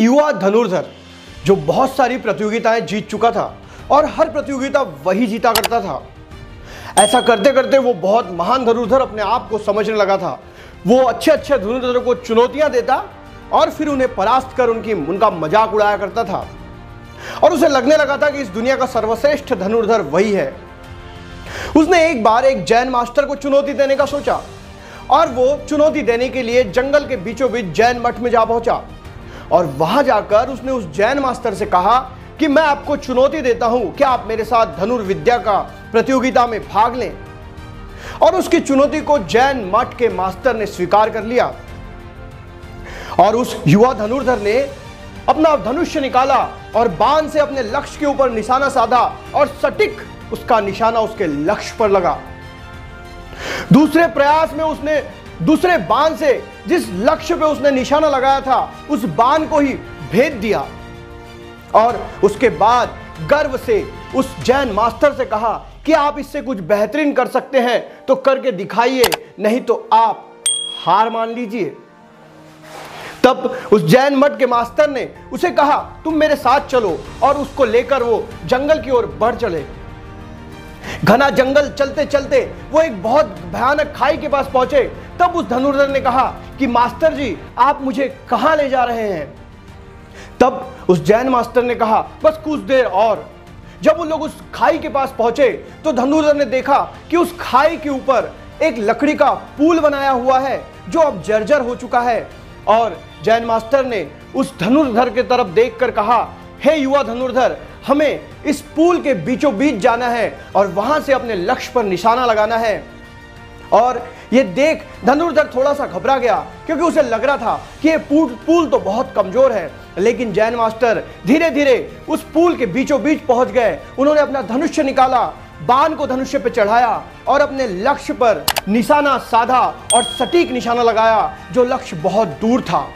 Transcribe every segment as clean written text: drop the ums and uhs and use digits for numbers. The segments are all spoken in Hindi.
युवा धनुर्धर जो बहुत सारी प्रतियोगिताएं जीत चुका था और हर प्रतियोगिता वही जीता करता था। ऐसा करते करते वो बहुत महान धनुर्धर अपने आप को समझने लगा था। वो अच्छे अच्छे धनुर्धरों को चुनौतियां देता और फिर उन्हें परास्त कर उनका मजाक उड़ाया करता था और उसे लगने लगा था कि इस दुनिया का सर्वश्रेष्ठ धनुर्धर वही है। उसने एक बार एक जैन मास्टर को चुनौती देने का सोचा और वो चुनौती देने के लिए जंगल के बीचों बीच जैन मठ में जा पहुंचा और वहां जाकर उसने उस जैन मास्टर से कहा कि मैं आपको चुनौती देता हूं, क्या आप मेरे साथ धनुर्विद्या का प्रतियोगिता में भाग लें। और उसकी चुनौती को जैन मठ के मास्टर ने स्वीकार कर लिया और उस युवा धनुर्धर ने अपना धनुष्य निकाला और बाण से अपने लक्ष्य के ऊपर निशाना साधा और सटीक उसका निशाना उसके लक्ष्य पर लगा। दूसरे प्रयास में उसने दूसरे बाण से जिस लक्ष्य पे उसने निशाना लगाया था उस बाण को ही भेद दिया और उसके बाद गर्व से उस जैन मास्टर से कहा कि आप इससे कुछ बेहतरीन कर सकते हैं तो करके दिखाइए, नहीं तो आप हार मान लीजिए। तब उस जैन मठ के मास्टर ने उसे कहा तुम मेरे साथ चलो और उसको लेकर वो जंगल की ओर बढ़ चले। घना जंगल चलते चलते वो एक बहुत भयानक खाई के पास पहुंचे। तब उस धनुर्धर ने कहा कि मास्टर जी आप मुझे कहां ले जा रहे हैं। तब उस जैन मास्टर ने कहा बस कुछ देर और। जब वो लोग उस खाई के पास पहुंचे तो धनुर्धर ने देखा कि उस खाई के ऊपर एक लकड़ी का पुल बनाया हुआ है जो अब जर्जर हो चुका है। और जैन मास्टर ने उस धनुर्धर के तरफ देखकर कहा हे युवा धनुर्धर, हमें इस पुल के बीचों बीच जाना है और वहां से अपने लक्ष्य पर निशाना लगाना है। और ये देख धनुर्धर थोड़ा सा घबरा गया क्योंकि उसे लग रहा था कि ये पुल तो बहुत कमजोर है। लेकिन जैन मास्टर धीरे धीरे उस पुल के बीचों बीच पहुंच गए। उन्होंने अपना धनुष्य निकाला, बाण को धनुष्य पर चढ़ाया और अपने लक्ष्य पर निशाना साधा और सटीक निशाना लगाया जो लक्ष्य बहुत दूर था।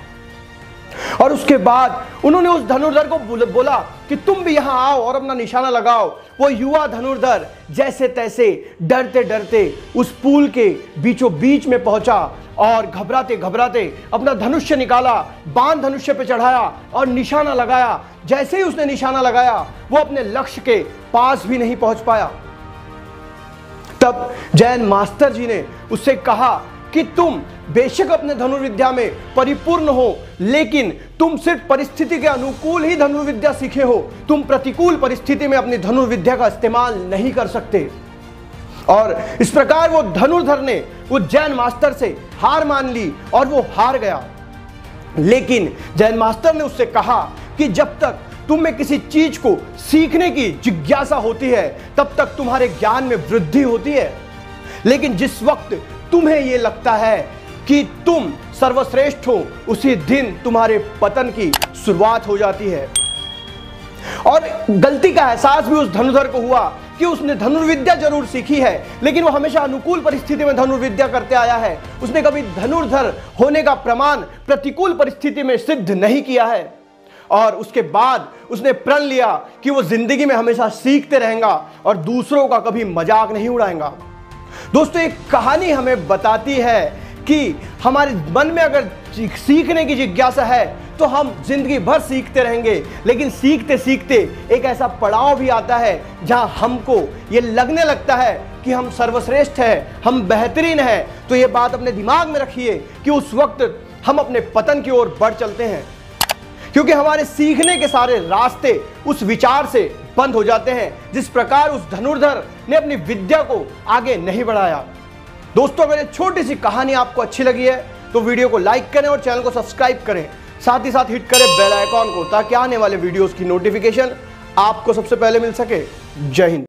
और उसके बाद उन्होंने उस धनुर्धर को बोला कि तुम भी यहां आओ और अपना निशाना लगाओ। वो युवा धनुर्धर जैसे तैसे डरते डरते उस पुल के बीचों बीच में पहुंचा और घबराते घबराते अपना धनुष्य निकाला, बाण धनुष्य पे चढ़ाया और निशाना लगाया। जैसे ही उसने निशाना लगाया वो अपने लक्ष्य के पास भी नहीं पहुंच पाया। तब जैन मास्टर जी ने उससे कहा कि तुम बेशक अपने धनुर्विद्या में परिपूर्ण हो, लेकिन तुम सिर्फ परिस्थिति के अनुकूल ही धनुर्विद्या सीखे हो। तुम प्रतिकूल परिस्थिति में अपनी धनुर्विद्या का इस्तेमाल नहीं कर सकते। और इस प्रकार वो धनुर्धर ने वो जैन मास्टर से हार मान ली और वो हार गया। लेकिन जैन मास्टर ने उससे कहा कि जब तक तुम में किसी चीज को सीखने की जिज्ञासा होती है तब तक तुम्हारे ज्ञान में वृद्धि होती है, लेकिन जिस वक्त तुम्हें यह लगता है कि तुम सर्वश्रेष्ठ हो उसी दिन तुम्हारे पतन की शुरुआत हो जाती है। और गलती का एहसास भी उस धनुर्धर को हुआ कि उसने धनुर्विद्या जरूर सीखी है लेकिन वो हमेशा अनुकूल परिस्थिति में धनुर्विद्या करते आया है। उसने कभी धनुर्धर होने का प्रमाण प्रतिकूल परिस्थिति में सिद्ध नहीं किया है। और उसके बाद उसने प्रण लिया कि वो जिंदगी में हमेशा सीखते रहेगा और दूसरों का कभी मजाक नहीं उड़ाएगा। दोस्तों, एक कहानी हमें बताती है कि हमारे मन में अगर सीखने की जिज्ञासा है तो हम जिंदगी भर सीखते रहेंगे, लेकिन सीखते सीखते एक ऐसा पड़ाव भी आता है जहां हमको ये लगने लगता है कि हम सर्वश्रेष्ठ हैं, हम बेहतरीन हैं। तो ये बात अपने दिमाग में रखिए कि उस वक्त हम अपने पतन की ओर बढ़ चलते हैं, क्योंकि हमारे सीखने के सारे रास्ते उस विचार से बंद हो जाते हैं जिस प्रकार उस धनुर्धर ने अपनी विद्या को आगे नहीं बढ़ाया। दोस्तों, अगर ये छोटी सी कहानी आपको अच्छी लगी है तो वीडियो को लाइक करें और चैनल को सब्सक्राइब करें। साथ ही साथ हिट करें बेल आइकॉन को ताकि आने वाले वीडियोस की नोटिफिकेशन आपको सबसे पहले मिल सके। जय हिंद।